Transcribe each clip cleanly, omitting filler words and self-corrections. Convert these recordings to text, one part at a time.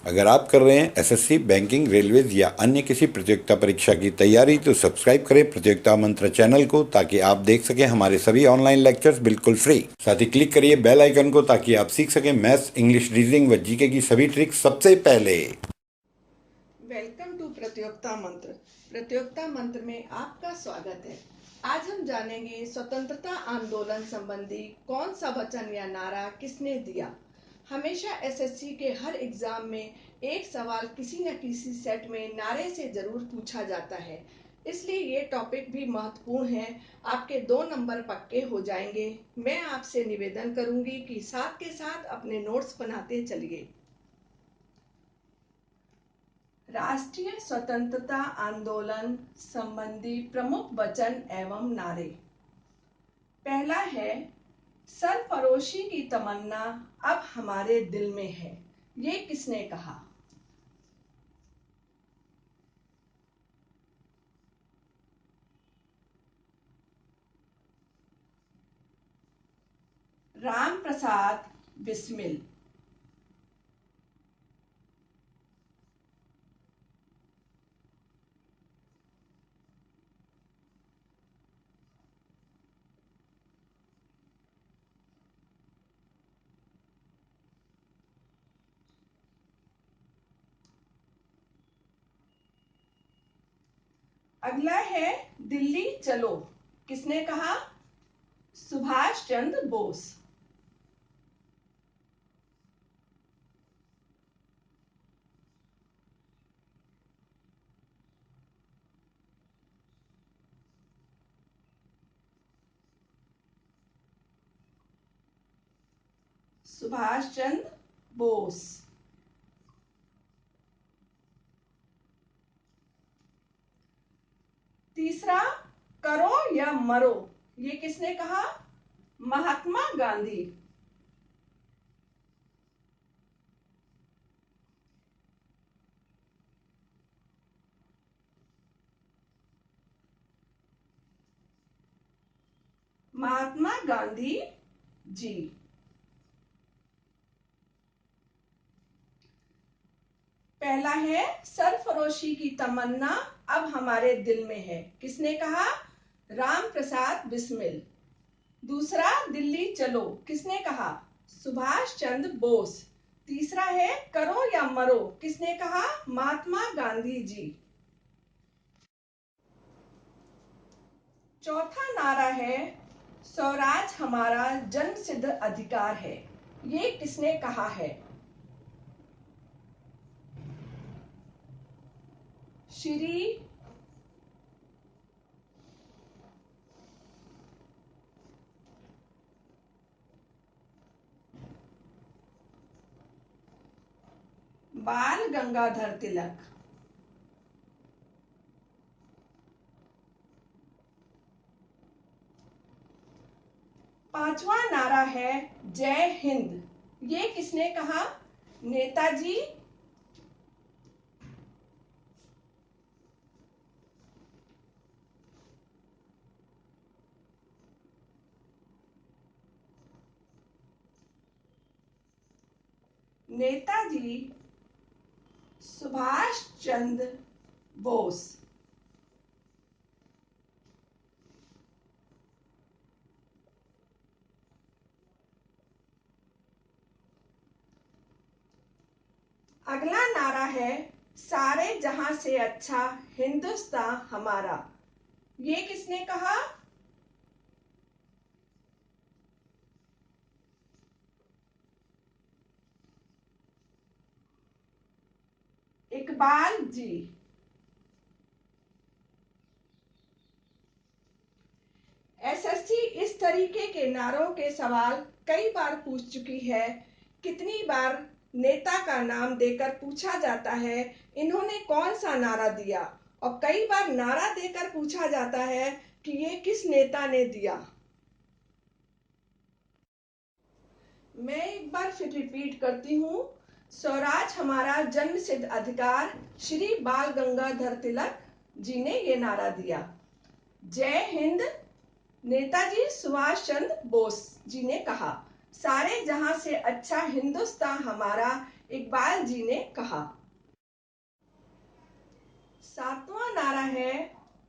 अगर आप कर रहे हैं एसएससी, बैंकिंग, रेलवेज या अन्य किसी प्रतियोगिता परीक्षा की तैयारी तो सब्सक्राइब करें प्रतियोगिता मंत्र चैनल को ताकि आप देख सकें हमारे सभी ऑनलाइन लेक्चर्स बिल्कुल फ्री। साथ ही क्लिक करिए बेल आइकन को ताकि आप सीख सकें मैथ्स, इंग्लिश, रीजनिंग व जीके की सभी ट्रिक्स सबसे पहले। वेलकम टू प्रतियोगिता मंत्र। प्रतियोगिता मंत्र में आपका स्वागत है। आज हम जानेंगे स्वतंत्रता आंदोलन संबंधी कौन सा वचन या नारा किसने दिया। हमेशा एसएससी के हर एग्जाम में एक सवाल किसी न किसी सेट में नारे से जरूर पूछा जाता है, इसलिए ये टॉपिक भी महत्वपूर्ण है। आपके 2 नंबर पक्के हो जाएंगे। मैं आपसे निवेदन करूंगी कि साथ के साथ अपने नोट्स बनाते चलिए। राष्ट्रीय स्वतंत्रता आंदोलन संबंधी प्रमुख वचन एवं नारे। पहला है, सरफरोशी की तमन्ना अब हमारे दिल में है। ये किसने कहा? राम प्रसाद बिस्मिल। अगला है, दिल्ली चलो, किसने कहा? सुभाष चंद्र बोस। सुभाष चंद्र बोस। तीसरा, करो या मरो, ये किसने कहा? महात्मा गांधी। महात्मा गांधी जी। पहला है, सरफरोशी की तमन्ना अब हमारे दिल में है, किसने कहा? राम प्रसाद बिस्मिल। दूसरा, दिल्ली चलो, किसने कहा? सुभाष चंद्र बोस। तीसरा है, करो या मरो, किसने कहा? महात्मा गांधी जी। चौथा नारा है, स्वराज हमारा जन्मसिद्ध अधिकार है। ये किसने कहा है? श्री बाल गंगाधर तिलक। पांचवा नारा है, जय हिंद। ये किसने कहा? नेताजी नेताजी सुभाष चंद्र बोस। अगला नारा है, सारे जहां से अच्छा हिंदुस्तान हमारा। ये किसने कहा? इकबाल जी। एसएससी इस तरीके के नारों के सवाल कई बार पूछ चुकी है। कितनी बार नेता का नाम देकर पूछा जाता है इन्होंने कौन सा नारा दिया, और कई बार नारा देकर पूछा जाता है कि ये किस नेता ने दिया। मैं एक बार फिर रिपीट करती हूँ, स्वराज हमारा जन्मसिद्ध अधिकार, श्री बाल गंगाधर तिलक जी ने ये नारा दिया। जय हिंद, नेताजी सुभाष चंद्र बोस जी ने कहा। सारे जहां से अच्छा हिंदुस्तान हमारा, इकबाल जी ने कहा। सातवां नारा है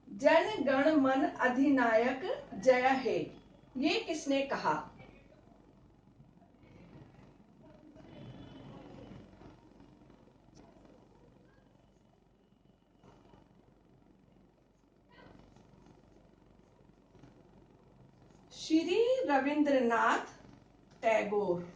जन गण मन अधिनायक जय हे। ये किसने कहा? श्री रविंद्रनाथ टैगोर।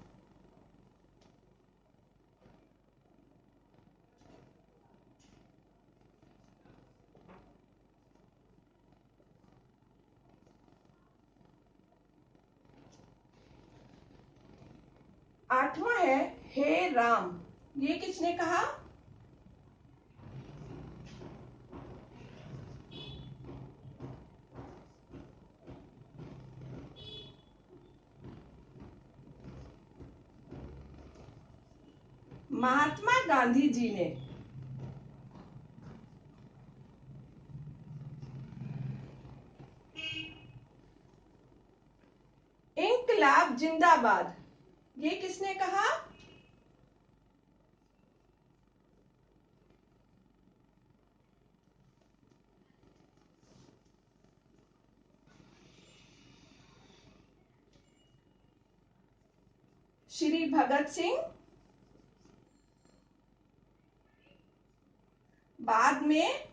आठवां है हे राम। ये किसने कहा? महात्मा गांधी जी ने। इंकलाब जिंदाबाद। ये किसने कहा? श्री भगत सिंह। बाद में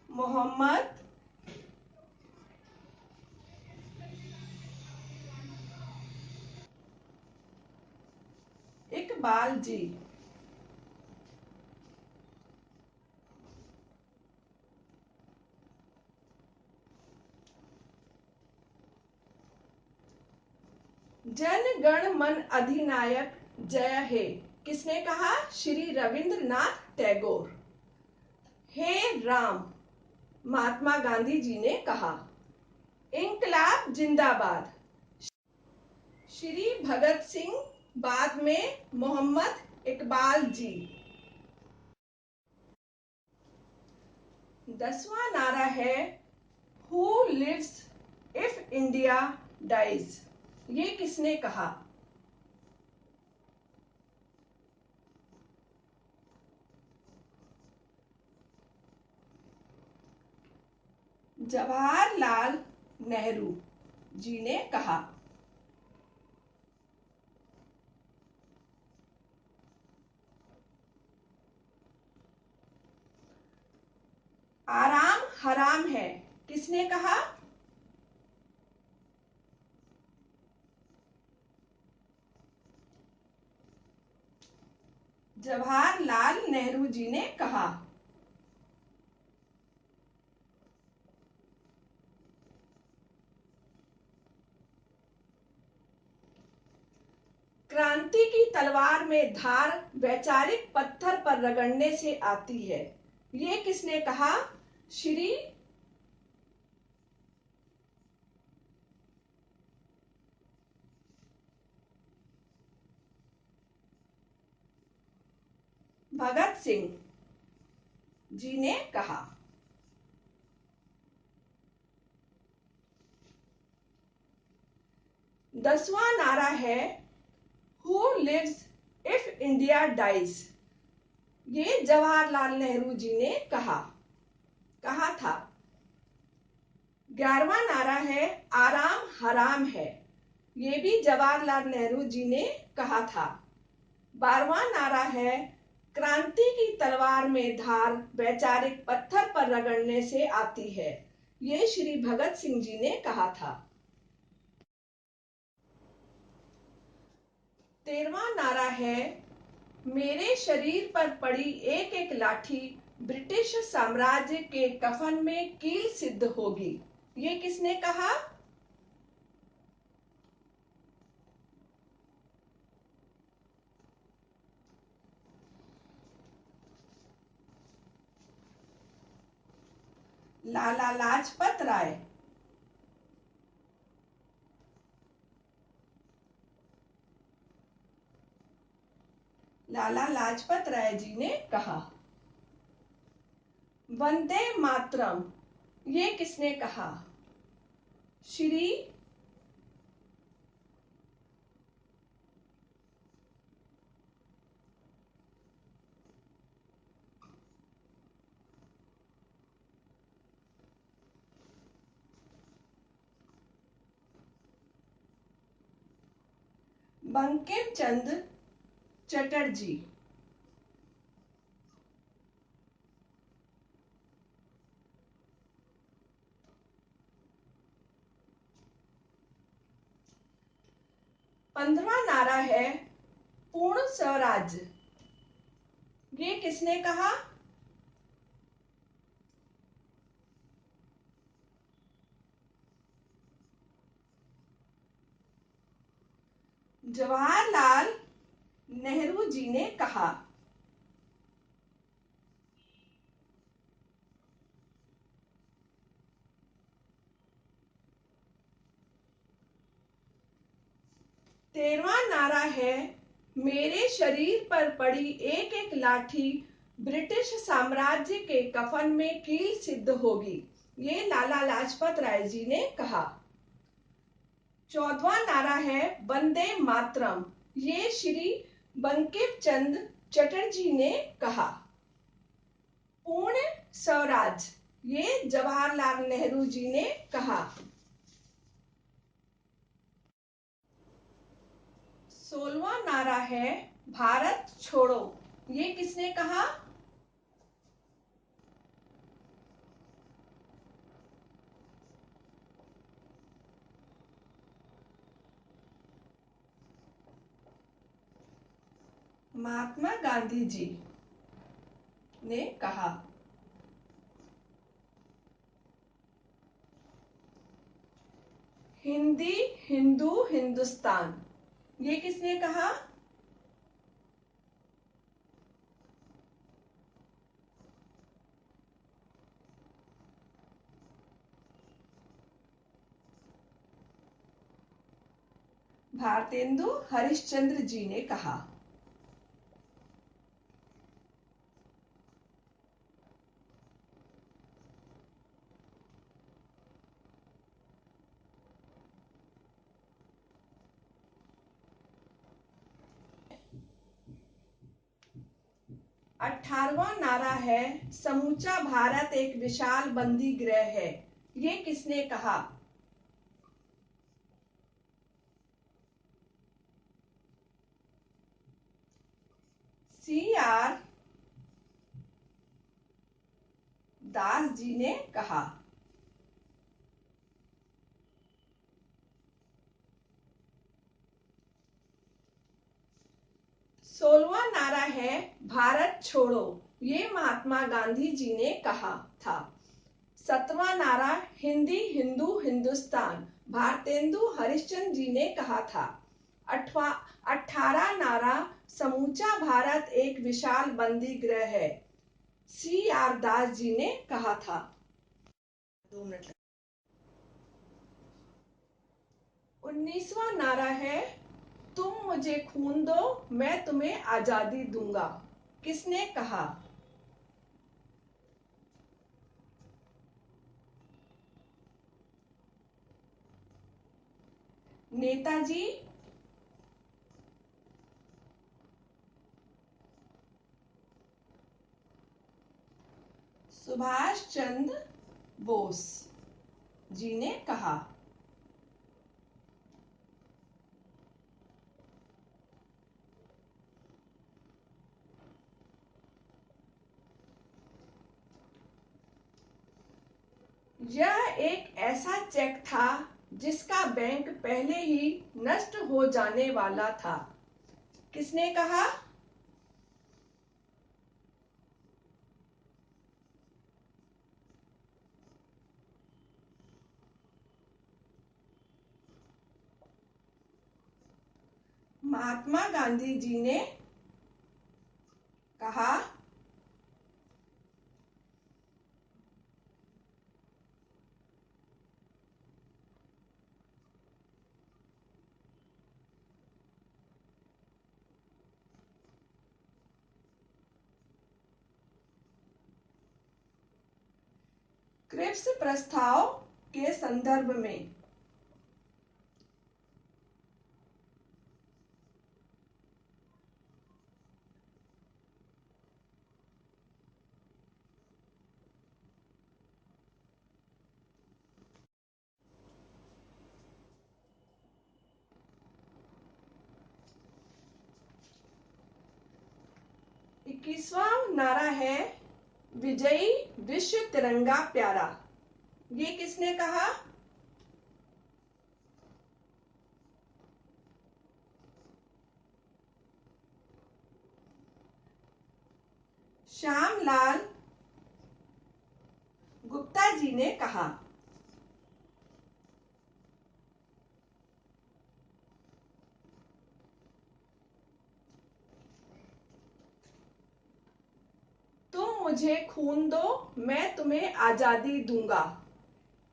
मोहम्मद इकबाल जी। जन गण मन अधिनायक जय हे किसने कहा? श्री रविंद्रनाथ टैगोर। हे राम महात्मा गांधी जी ने कहा। इंकलाब जिंदाबाद श्री भगत सिंह। बाद में मोहम्मद इकबाल जी। 10वां नारा है who lives if India dies. ये किसने कहा? जवाहरलाल नेहरू जी ने कहा। आराम हराम है किसने कहा? जवाहरलाल नेहरू जी ने कहा। क्रांति की तलवार में धार वैचारिक पत्थर पर रगड़ने से आती है। ये किसने कहा? श्री भगत सिंह जी ने कहा। 10वां नारा है who lives if India dies. ये जवाहरलाल नेहरू जी ने कहा था। 11वां नारा है आराम हराम है। ये भी जवाहरलाल नेहरू जी ने कहा था। 12वां नारा है क्रांति की तलवार में धार वैचारिक पत्थर पर रगड़ने से आती है। ये श्री भगत सिंह जी ने कहा था। 13वां नारा है मेरे शरीर पर पड़ी एक एक लाठी ब्रिटिश साम्राज्य के कफन में कील सिद्ध होगी। ये किसने कहा? लाला लाजपत राय। लाला लाजपत राय जी ने कहा। वंदे मातरम ये किसने कहा? श्री, बंकिम चंद्र चटर्जी। पंद्रवा नारा है पूर्ण स्वराज्य। ये किसने कहा? जवाहरलाल नेहरू जी ने कहा। तेरवा नारा है मेरे शरीर पर पड़ी एक एक लाठी ब्रिटिश साम्राज्य के कफन में कील सिद्ध होगी। ये लाला लाजपत राय जी ने कहा। 14वां नारा है वंदे मातरम। ये श्री बंकिम चंद्र चटर्जी ने कहा। पूर्ण स्वराज, ये जवाहरलाल नेहरू जी ने कहा। 16वां नारा है भारत छोड़ो। ये किसने कहा? महात्मा गांधी जी ने कहा। हिंदी हिंदू हिंदुस्तान, ये किसने कहा? भारतेंदु हरिश्चंद्र जी ने कहा। अठारहवां नारा है समूचा भारत एक विशाल बंदी गृह है। ये किसने कहा? CR दास जी ने कहा। 16वां नारा है भारत छोड़ो। ये महात्मा गांधी जी ने कहा था। 17वां नारा हिंदी हिंदू हिंदुस्तान, भारतेंदु हरिश्चंद्र जी ने कहा था। 18 नारा समूचा भारत एक विशाल बंदी गृह है। CR दास जी ने कहा था। 19वां नारा है तुम मुझे खून दो मैं तुम्हें आजादी दूंगा। किसने कहा? नेताजी सुभाष चंद्र बोस जी ने कहा। यह एक ऐसा चेक था जिसका बैंक पहले ही नष्ट हो जाने वाला था। किसने कहा? महात्मा गांधी जी ने कहा। क्रिप्स प्रस्ताव के संदर्भ में। इक्कीसवां नारा है विजयी विश्व तिरंगा प्यारा। ये किसने कहा? श्यामलाल गुप्ता जी ने कहा। तुम मुझे खून दो, मैं तुम्हें आजादी दूंगा,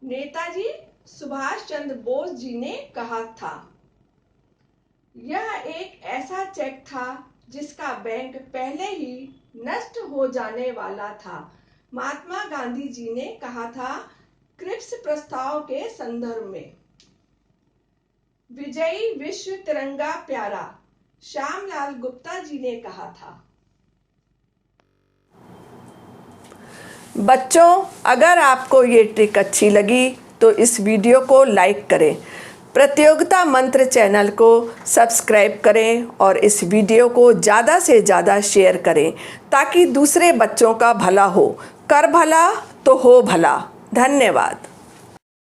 नेताजी सुभाष चंद्र बोस जी ने कहा था। यह एक ऐसा चेक था जिसका बैंक पहले ही नष्ट हो जाने वाला था। महात्मा गांधी जी ने कहा था क्रिप्स प्रस्ताव के संदर्भ में। विजयी विश्व तिरंगा प्यारा, श्यामलाल गुप्ता जी ने कहा था। बच्चों, अगर आपको ये ट्रिक अच्छी लगी तो इस वीडियो को लाइक करें, प्रतियोगिता मंत्र चैनल को सब्सक्राइब करें और इस वीडियो को ज़्यादा से ज़्यादा शेयर करें ताकि दूसरे बच्चों का भला हो। कर भला तो हो भला। धन्यवाद।